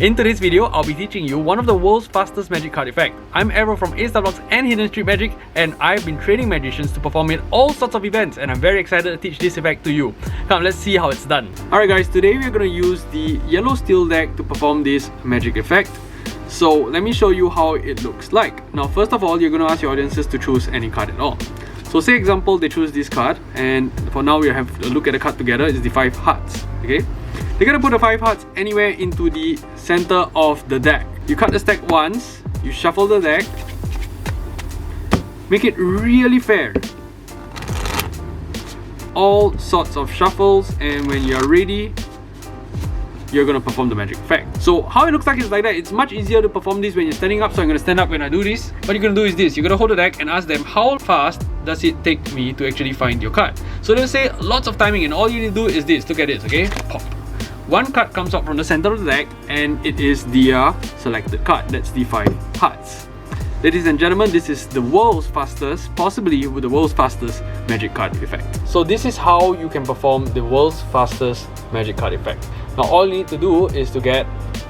In today's video, I'll be teaching you one of the world's fastest magic card effect. I'm Arrow from A Star Blocks and Hidden Street Magic, and I've been training magicians to perform in all sorts of events, and I'm very excited to teach this effect to you. Come, let's see how it's done. Alright guys, today we're going to use the yellow steel deck to perform this magic effect. So let me show you how it looks like. Now first of all, you're going to ask your audiences to choose any card at all. So say example, they choose this card, and for now we have a look at the card together. It's the 5 hearts, okay? They're gonna put the 5 hearts anywhere into the center of the deck. You cut the stack once, you shuffle the deck, make it really fair. All sorts of shuffles, and when you're ready, you're gonna perform the magic effect. So how it looks like is like that. It's much easier to perform this when you're standing up, so I'm gonna stand up when I do this. What you're gonna do is this: you're gonna hold the deck and ask them, how fast does it take me to actually find your card? So they'll say lots of timing, and all you need to do is this. Look at this, okay? Pop. One card comes out from the center of the deck, and it is the selected card. That's the 5 hearts. Ladies and gentlemen, this is the world's fastest, possibly with the world's fastest magic card effect. So this is how you can perform the world's fastest magic card effect. Now all you need to do is to get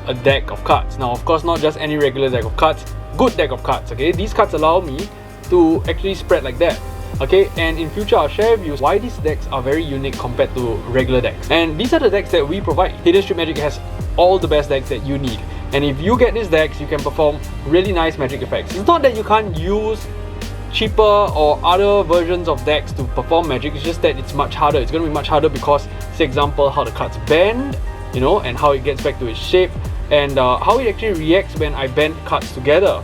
a deck of cards. Now of course, not just any regular deck of cards, good deck of cards, okay? These cards allow me to actually spread like that. Okay, and in future I'll share with you why these decks are very unique compared to regular decks. And these are the decks that we provide. Hidden Street Magic has all the best decks that you need. And if you get these decks, you can perform really nice magic effects. It's not that you can't use cheaper or other versions of decks to perform magic, it's just that it's much harder. It's going to be much harder because, say example, how the cards bend, you know, and how it gets back to its shape, and how it actually reacts when I bend cards together.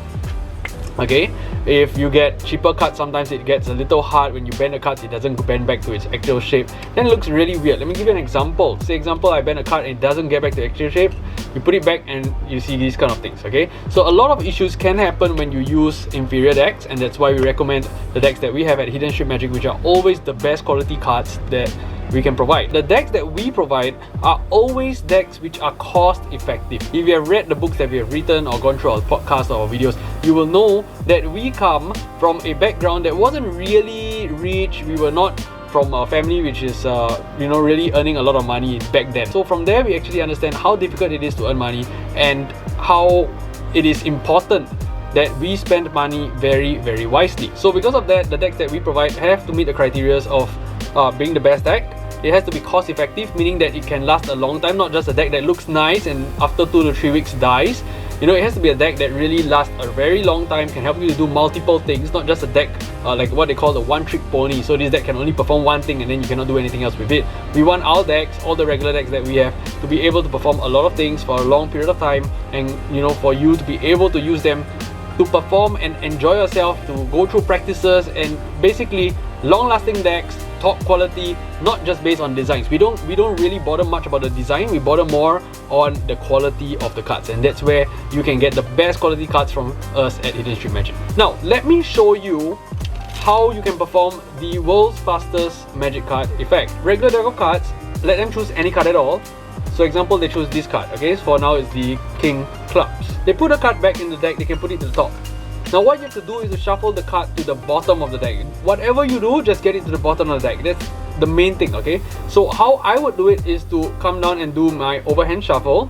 Okay, if you get cheaper cards, sometimes it gets a little hard. When you bend the cards, it doesn't bend back to its actual shape. Then it looks really weird. Let me give you an example. Say example, I bend a card and it doesn't get back to the actual shape. You put it back and you see these kind of things, okay? So a lot of issues can happen when you use inferior decks, and that's why we recommend the decks that we have at Hidden Street Magic, which are always the best quality cards that we can provide. The decks that we provide are always decks which are cost effective. If you have read the books that we have written or gone through our podcast or our videos, you will know that we come from a background that wasn't really rich. We were not from a family which is really earning a lot of money back then. So from there we actually understand how difficult it is to earn money and how it is important that we spend money very, very wisely. So because of that, the decks that we provide have to meet the criteria of being the best deck. It has to be cost effective, meaning that it can last a long time, not just a deck that looks nice and after 2 to 3 weeks dies. You know, it has to be a deck that really lasts a very long time, can help you to do multiple things, not just a deck like what they call the one-trick pony. So this deck can only perform one thing and then you cannot do anything else with it. We want our decks, all the regular decks that we have, to be able to perform a lot of things for a long period of time, and you know, for you to be able to use them to perform and enjoy yourself, to go through practices, and basically long-lasting decks, top quality, not just based on designs. We don't really bother much about the design. We bother more on the quality of the cards, and that's where you can get the best quality cards from us at Hidden Street Magic. Now let me show you how you can perform the world's fastest magic card effect. Regular deck of cards, let them choose any card at all. So example, they choose this card, okay? So for now it's the King Clubs. They put a card back in the deck, they can put it to the top. Now what you have to do is to shuffle the card to the bottom of the deck. Whatever you do, just get it to the bottom of the deck. That's the main thing, okay? So how I would do it is to come down and do my overhand shuffle.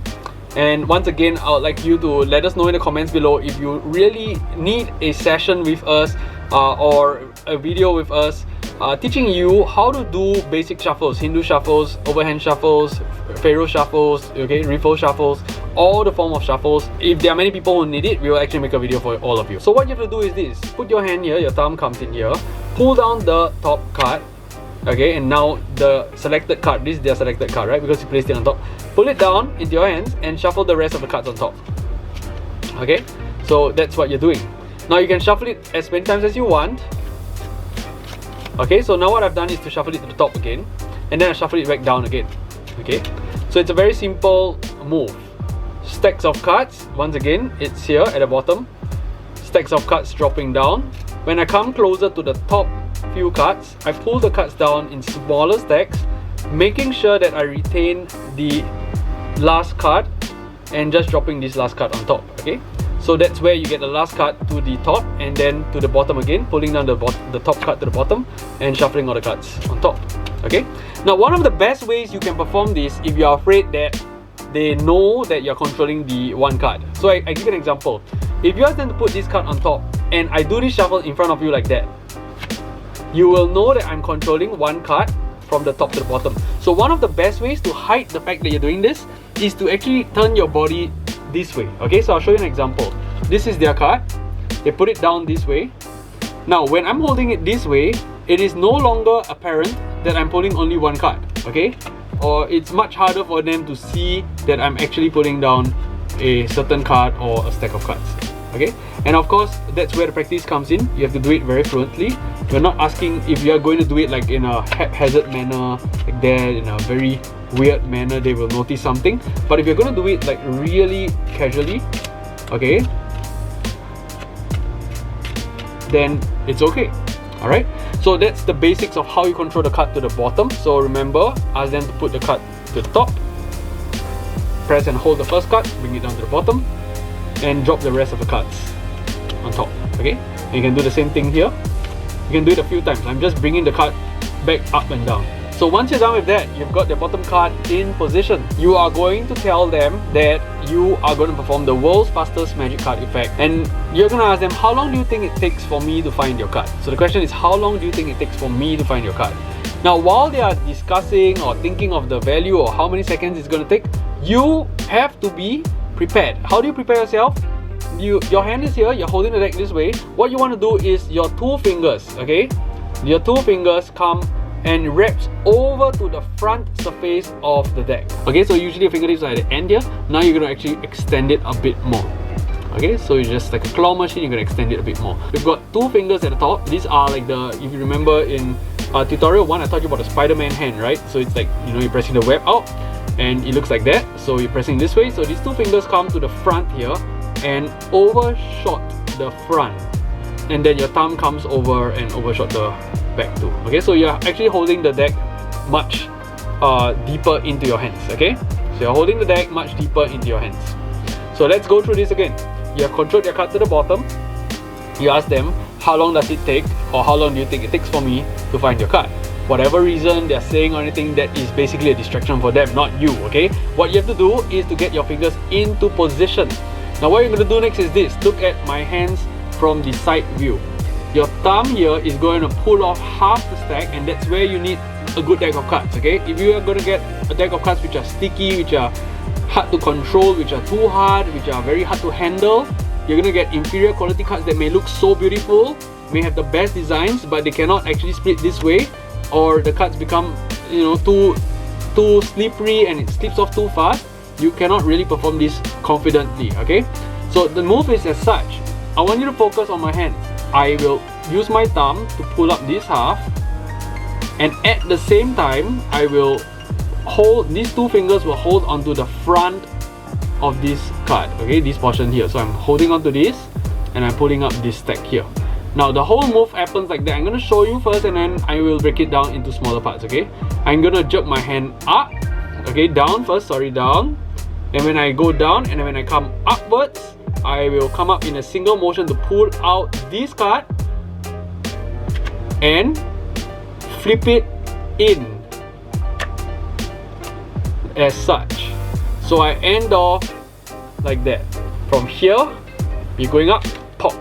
And once again, I would like you to let us know in the comments below if you really need a session with us or a video with us teaching you how to do basic shuffles, Hindu shuffles, overhand shuffles, Pharaoh shuffles, okay, riffle shuffles, all the form of shuffles. If there are many people who need it, we will actually make a video for all of you. So what you have to do is this: put your hand here, your thumb comes in here, pull down the top card, okay, and now the selected card, this is their selected card, right, because you placed it on top. Pull it down into your hands and shuffle the rest of the cards on top. Okay, so that's what you're doing. Now you can shuffle it as many times as you want. Okay, so now what I've done is to shuffle it to the top again, and then I shuffle it back down again. Okay, so it's a very simple move. Stacks of cards, once again, it's here at the bottom. Stacks of cards dropping down. When I come closer to the top few cards, I pull the cards down in smaller stacks, making sure that I retain the last card and just dropping this last card on top. Okay, so that's where you get the last card to the top and then to the bottom again, pulling down the top card to the bottom and shuffling all the cards on top. Okay, now one of the best ways you can perform this, if you're afraid that they know that you're controlling the one card. So I give you an example. If you ask them to put this card on top and I do this shuffle in front of you like that, you will know that I'm controlling one card from the top to the bottom. So one of the best ways to hide the fact that you're doing this is to actually turn your body this way. Okay, so I'll show you an example. This is their card. They put it down this way. Now when I'm holding it this way, it is no longer apparent that I'm pulling only one card. Okay, or it's much harder for them to see that I'm actually putting down a certain card or a stack of cards. Okay, and of course that's where the practice comes in. You have to do it very fluently. We're not asking if you are going to do it like in a haphazard manner, like that, in a very weird manner, they will notice something. But if you're going to do it like really casually, okay, then it's okay. Alright, so that's the basics of how you control the card to the bottom. So remember, ask them to put the card to the top, press and hold the first card, bring it down to the bottom, and drop the rest of the cards on top. Okay, and you can do the same thing here. You can do it a few times. I'm just bringing the card back up and down. So once you're done with that, you've got the bottom card in position. You are going to tell them that you are going to perform the world's fastest magic card effect, and you're going to ask them, how long do you think it takes for me to find your card? So the question is, how long do you think it takes for me to find your card? Now while they are discussing or thinking of the value or how many seconds it's going to take, you have to be prepared. How do you prepare yourself? Your hand is here, you're holding the deck this way. What you want to do is your two fingers, okay? Your two fingers come and wraps over to the front surface of the deck. Okay, so usually your fingertips are at the end here. Now you're going to actually extend it a bit more. Okay, so it's just like a claw machine, you're going to extend it a bit more. We've got two fingers at the top. These are like the, if you remember in tutorial 1, I taught you about the Spider-Man hand, right? So it's like, you know, you're pressing the web out and it looks like that. So you're pressing this way. So these two fingers come to the front here and overshot the front. And then your thumb comes over and overshot the back too. Okay, so you're actually holding the deck much deeper into your hands. Okay, so you're holding the deck much deeper into your hands. So let's go through this again. You have controlled your card to the bottom. You ask them, how long does it take, or how long do you think it takes for me to find your card? Whatever reason they're saying or anything, that is basically a distraction for them, not you. Okay, what you have to do is to get your fingers into position. Now what you're going to do next is this. Look at my hands from the side view. Your thumb here is going to pull off half the stack, and that's where you need a good deck of cards. Okay, if you are going to get a deck of cards which are sticky, which are hard to control, which are too hard, which are very hard to handle, you're going to get inferior quality cards that may look so beautiful, may have the best designs, but they cannot actually split this way, or the cards become, you know, too slippery and it slips off too fast. You cannot really perform this confidently. Okay, so the move is as such. I want you to focus on my hand. I will use my thumb to pull up this half, and at the same time I will hold, these two fingers will hold onto the front of this card, okay, this portion here. So I'm holding onto this and I'm pulling up this stack here. Now the whole move happens like that. I'm going to show you first and then I will break it down into smaller parts. Okay, I'm going to jerk my hand up, okay, down first, sorry, down, and when I go down and then when I come upwards, I will come up in a single motion to pull out this card and flip it in as such. So I end off like that. From here, you're going up, pop,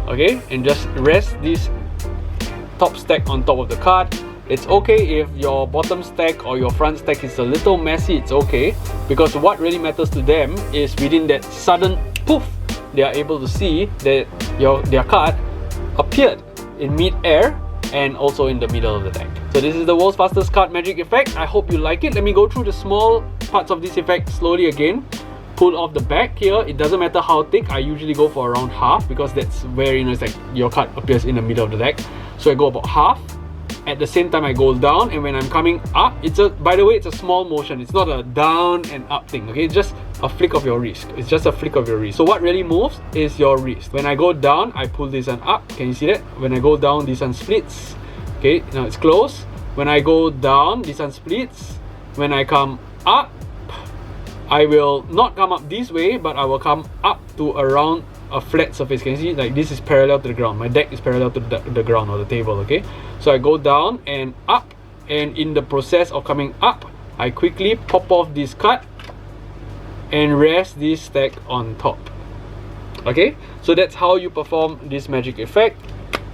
okay, and just rest this top stack on top of the card. It's okay if your bottom stack or your front stack is a little messy, it's okay, because what really matters to them is within that sudden poof, they are able to see that their card appeared in mid-air and also in the middle of the deck. So this is the world's fastest card magic effect. I hope you like it. Let me go through the small parts of this effect slowly again. Pull off the back here. It doesn't matter how thick. I usually go for around half because that's where, you know, it's like your card appears in the middle of the deck. So I go about half. At the same time I go down, and when I'm coming up, it's a, by the way, it's a small motion. It's not a down and up thing, okay? It's just a flick of your wrist. It's just a flick of your wrist. So what really moves is your wrist. When I go down, I pull this one up. Can you see that? When I go down, this one splits. Okay, now it's closed. When I go down, this one splits. When I come up, I will not come up this way, but I will come up to around a flat surface. Can you see? Like this is parallel to the ground. My deck is parallel to the ground or the table, okay? So I go down and up, and in the process of coming up, I quickly pop off this card and rest this stack on top. Okay, so that's how you perform this magic effect.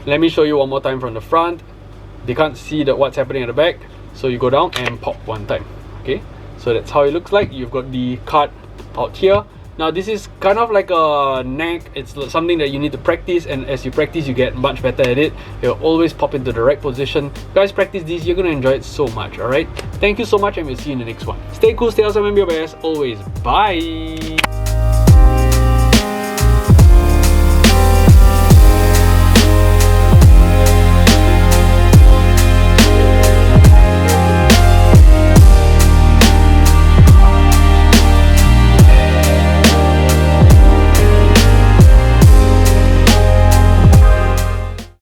Let me show you one more time from the front. They can't see what's happening at the back, so you go down and pop one time. Okay, so that's how it looks like. You've got the card out here. Now this is kind of like a knack. It's something that you need to practice, and as you practice you get much better at it. You'll always pop into the right position. Guys, practice this, you're gonna enjoy it so much. Alright, thank you so much, and we'll see you in the next one. Stay cool, stay awesome, and be your best always. Bye.